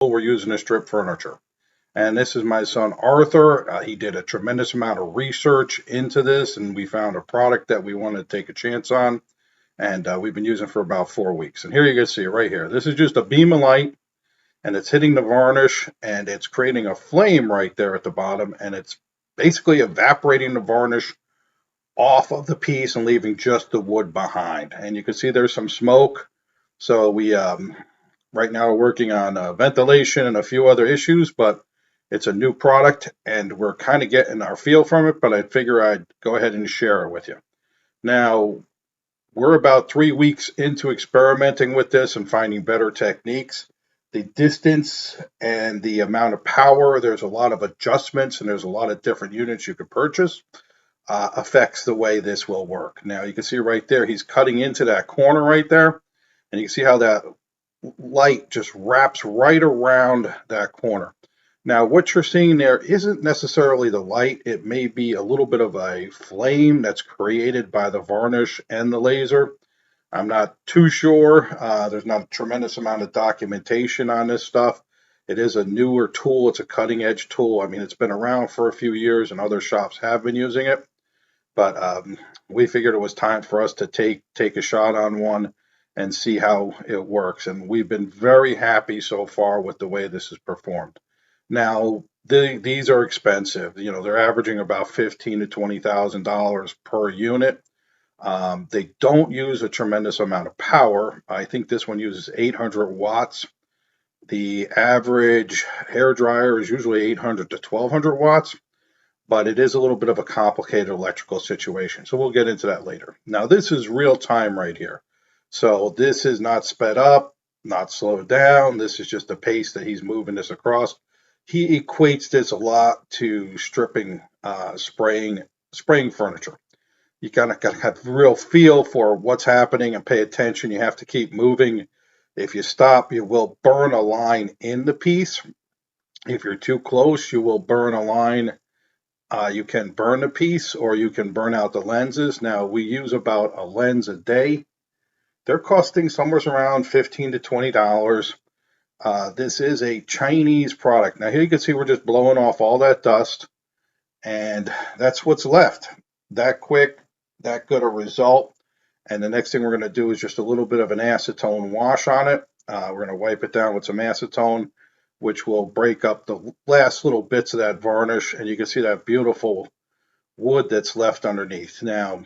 we're using to strip furniture. And this is my son Arthur. He did a tremendous amount of research into this, and we found a product that we wanted to take a chance on. And we've been using it for about 4 weeks. And here you can see it right here. This is just a beam of light, and it's hitting the varnish, and it's creating a flame right there at the bottom, and it's basically evaporating the varnish off of the piece and leaving just the wood behind. And you can see there's some smoke. So we right now we're working on ventilation and a few other issues, but it's a new product and we're kind of getting our feel from it, but I figure I'd go ahead and share it with you. Now, we're about 3 weeks into experimenting with this and finding better techniques. The distance and the amount of power, there's a lot of adjustments and there's a lot of different units you could purchase, affects the way this will work. Now, you can see right there, he's cutting into that corner right there, and you can see how that light just wraps right around that corner. Now, what you're seeing there isn't necessarily the light. It may be a little bit of a flame that's created by the varnish and the laser. I'm not too sure. There's not a tremendous amount of documentation on this stuff. It is a newer tool. It's a cutting edge tool. I mean, it's been around for a few years and other shops have been using it. But we figured it was time for us to take a shot on one and see how it works. And we've been very happy so far with the way this is performed. Now, these are expensive. You know, they're averaging about $15,000 to $20,000 per unit. They don't use a tremendous amount of power. I think this one uses 800 watts. The average hair dryer is usually 800 to 1200 watts, but it is a little bit of a complicated electrical situation. So we'll get into that later. Now, this is real time right here. So this is not sped up, not slowed down. This is just the pace that he's moving this across. He equates this a lot to stripping, spraying furniture. You kind of got to have real feel for what's happening and pay attention. You have to keep moving. If you stop, you will burn a line in the piece. If you're too close, you will burn a line. You can burn the piece or you can burn out the lenses. Now, we use about a lens a day. They're costing somewhere around $15 to $20. This is a Chinese product. Now, here you can see we're just blowing off all that dust, and that's what's left. That quick, that good a result. And the next thing we're going to do is just a little bit of an acetone wash on it. We're going to wipe it down with some acetone, which will break up the last little bits of that varnish, and you can see that beautiful wood that's left underneath. Now,